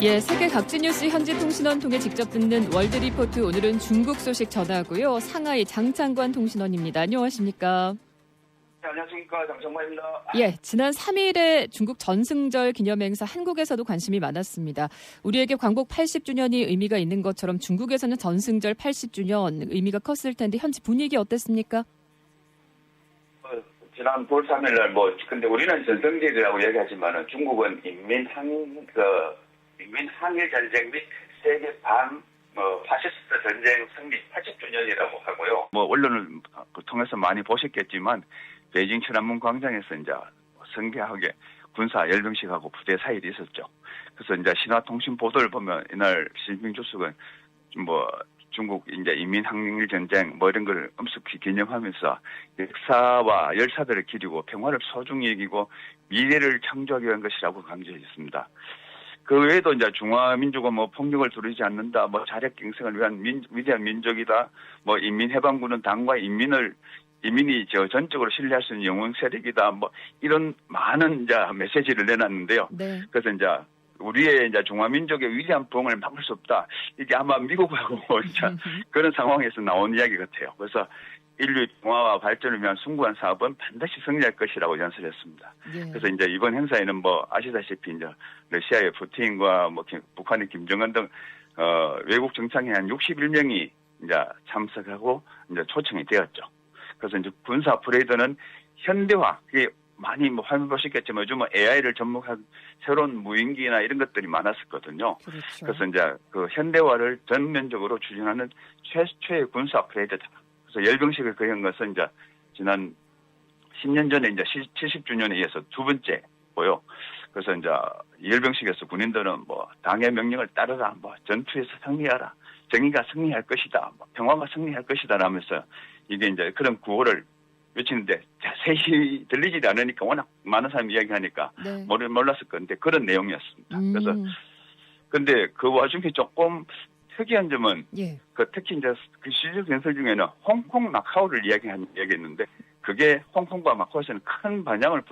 예, 세계 각지 뉴스 현지 통신원 통해 직접 듣는 월드 리포트. 오늘은 중국 소식 전하고요. 상하이 장창관 통신원입니다. 안녕하십니까? 네, 안녕하십니까. 장정만입니다. 예, 지난 3일에 중국 전승절 기념행사 한국에서도 관심이 많았습니다. 우리에게 광복 80주년이 의미가 있는 것처럼 중국에서는 전승절 80주년 의미가 컸을 텐데 현지 분위기 어땠습니까? 지난 9월 3일날 근데 우리는 전승절이라고 얘기하지만은 중국은 인민항일 전쟁 및 세계 파시스트 전쟁 승리 80주년이라고 하고요. 언론을 통해서 많이 보셨겠지만 베이징 천안문 광장에서 이제 성대하게 군사 열병식하고 부대 사일이 있었죠. 그래서 이제 신화통신 보도를 보면 이날 시진핑 주석은 중국 이제 인민항일 전쟁 이런 걸 엄숙히 기념하면서 역사와 열사들을 기리고 평화를 소중히 여기고 미래를 창조하기 위한 것이라고 강조했습니다. 그 외에도 이제 중화민족은 폭력을 두르지 않는다, 자력 경생을 위한 위대한 민족이다, 인민해방군은 당과 인민이 전적으로 신뢰할 수 있는 영웅 세력이다, 이런 많은 이제 메시지를 내놨는데요. 네. 그래서 이제 우리의 이제 중화민족의 위대한 부흥을 막을 수 없다. 이게 아마 미국하고 이제 그런 상황에서 나온 이야기 같아요. 그래서 인류 중화와 발전을 위한 숭고한 사업은 반드시 승리할 것이라고 연설했습니다. 예. 그래서 이제 이번 행사에는 아시다시피 이제 러시아의 푸틴과 북한의 김정은 등 외국 정상회 한 61명이 이제 참석하고 이제 초청이 되었죠. 그래서 이제 군사 퍼레이드는 현대화, 그게 많이 화면 보셨겠지만 요즘 AI를 접목한 새로운 무인기나 이런 것들이 많았었거든요. 그렇죠. 그래서 이제 그 현대화를 전면적으로 추진하는 최초의 군사 퍼레이드다. 그래서 열병식을 거행한 것은 이제 지난 10년 전에 이제 70주년에 이어서 두 번째고요. 그래서 이제 열병식에서 군인들은 당의 명령을 따르라, 전투에서 승리하라, 정의가 승리할 것이다, 평화가 승리할 것이다 라면서 이게 이제 그런 구호를 외치는데 자세히 들리지 않으니까 워낙 많은 사람이 이야기하니까 네. 몰랐을 건데 그런 내용이었습니다. 그래서 근데 그 와중에 조금 특이한 점은 예. 특히 이제 그 시적 연설 중에는 홍콩 마카오를 이야기했는데 그게 홍콩과 마카오에서는 큰 반향을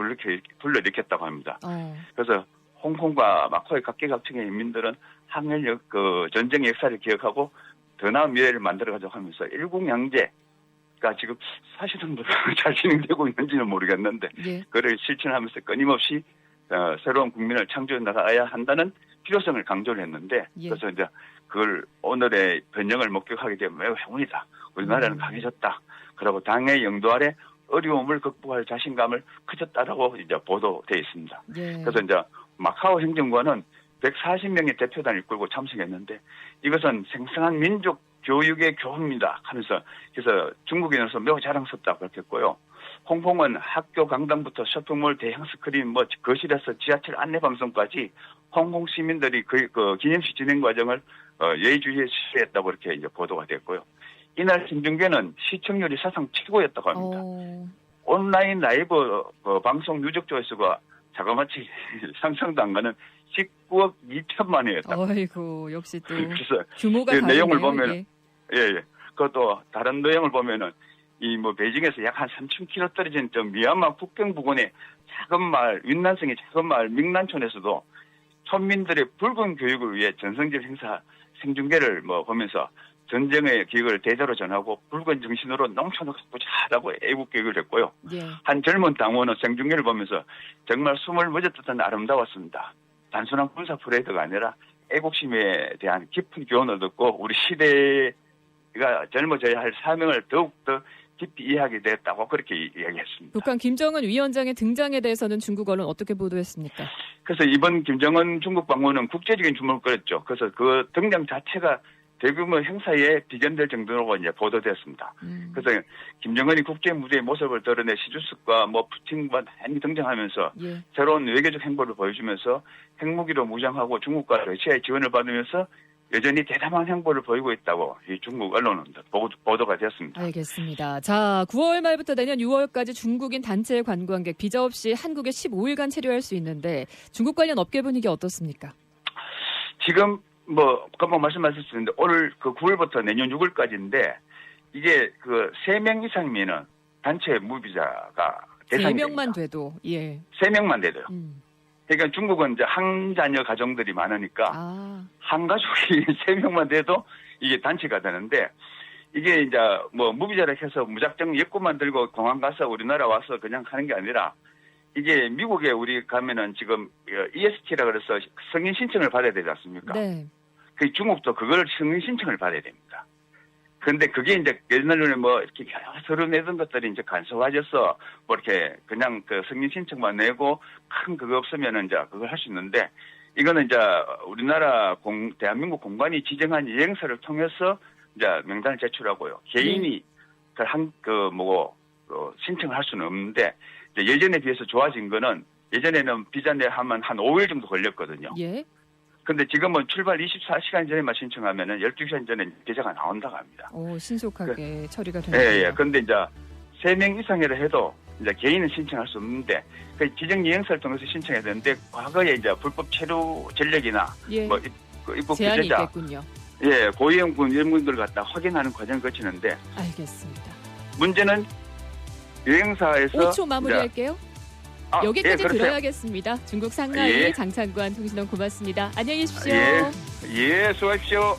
불러일으켰다고 합니다. 그래서 홍콩과 마카오의 각계각층의 인민들은 항일 전쟁의 역사를 기억하고 더 나은 미래를 만들어가자고 하면서 일국양제가 지금 사실은 잘 진행되고 있는지는 모르겠는데 예. 그를 실천하면서 끊임없이 새로운 국민을 창조해 나가야 한다는 필요성을 강조를 했는데 예. 그래서 이제 그걸 오늘의 변형을 목격하게 되면 매우 행운이다. 우리나라는 강해졌다. 그리고 당의 영도 아래 어려움을 극복할 자신감을 커졌다라고 이제 보도되어 있습니다. 예. 그래서 이제 마카오 행정관은 140명의 대표단을 이끌고 참석했는데 이것은 생생한 민족 교육의 교훈입니다 하면서 그래서 중국인으로서 매우 자랑스럽다고 그랬고요. 홍콩은 학교 강당부터 쇼핑몰 대형 스크린 거실에서 지하철 안내 방송까지 홍콩 시민들이 그 기념식 진행 과정을 예의주시에 실시했다고 이렇게 이제 보도가 됐고요. 이날 생중계는 시청률이 사상 최고였다고 합니다. 온라인 라이브 방송 누적 조회수가 자그마치 상상도 안 가는 19억 2천만 회였다. 어이구, 역시 또 그래서 규모가 그 다르네요. 내용을 보면 예. 그것도 다른 내용을 보면은 베이징에서 약 한 3,000km 떨어진 미얀마 국경 부근의 작은 마을, 윈난성의 작은 마을 명란촌에서도村민들의 붉은 교육을 위해 전승절 행사 생중계를 보면서 전쟁의 기억을 대대로 전하고 붉은 정신으로 농촌을 가꾸자라고 애국 교육을 했고요. 예. 한 젊은 당원은 생중계를 보면서 정말 숨을 멎을 듯한 아름다웠습니다. 단순한 군사 퍼레이드가 아니라 애국심에 대한 깊은 교훈을 듣고 우리 시대가 젊어져야 할 사명을 더욱더 깊이 이해하게 됐다고 그렇게 이야기했습니다. 북한 김정은 위원장의 등장에 대해서는 중국 언론 어떻게 보도했습니까? 그래서 이번 김정은 중국 방문은 국제적인 주목을 끌었죠. 그래서 그 등장 자체가 대규모 행사에 비견될 정도로 이제 보도됐습니다. 그래서 김정은이 국제 무대의 모습을 드러내 시주석과 푸틴과 많이 등장하면서 예. 새로운 외교적 행보를 보여주면서 핵무기로 무장하고 중국과 러시아의 지원을 받으면서 여전히 대담한 행보를 보이고 있다고 이 중국 언론은 보도가 되었습니다. 알겠습니다. 자, 9월 말부터 내년 6월까지 중국인 단체 관광객 비자 없이 한국에 15일간 체류할 수 있는데 중국 관련 업계 분위기 어떻습니까? 지금 금방 말씀하셨는데 오늘 9월부터 내년 6월까지인데 이게 3명 이상이면은 단체 무비자가 대상이 3명만 됩니다. 돼도 예. 3명만 돼도요. 그러니까 중국은 이제 한 자녀 가정들이 많으니까 한 가족이 3명만 돼도 이게 단체가 되는데 이게 이제 뭐 무비자력해서 무작정 여권만 들고 공항 가서 우리나라 와서 그냥 하는 게 아니라 이게 미국에 우리 가면은 지금 EST라 그래서 승인 신청을 받아야 되지 않습니까? 네. 그 중국도 그걸 승인 신청을 받아야 됩니다. 그런데 그게 이제 옛날에 뭐 이렇게 서로 내던 것들이 이제 간소화져서 뭐 이렇게 그냥 그 승인 신청만 내고 큰 그거 없으면은 이제 그걸 할 수 있는데 이거는 이제 우리나라 대한민국 공관이 지정한 여행사를 통해서 이제 명단을 제출하고요. 개인이 신청을 할 수는 없는데 이제 예전에 비해서 좋아진 거는 예전에는 비자 내하면 한 5일 정도 걸렸거든요. 예. 근데 지금은 출발 24시간 전에만 신청하면은 12시간 전에 비자가 나온다고 합니다. 오, 신속하게 처리가 되네요. 예. 근데 이제 3명 이상이라 해도 이제 개인은 신청할 수 없는데 그 지정 여행사를 통해서 신청해야 되는데 과거에 이제 불법 체류 전력이나 뭐 입국 제한이 규제자, 있겠군요. 고위험군 이런 분들 갖다 확인하는 과정을 거치는데 알겠습니다. 문제는 여행사에서 5초 마무리할게요. 여기까지 그렇죠. 들어야겠습니다. 중국 상하이 장창관 통신원 고맙습니다. 안녕히 계십시오. 수고하십시오.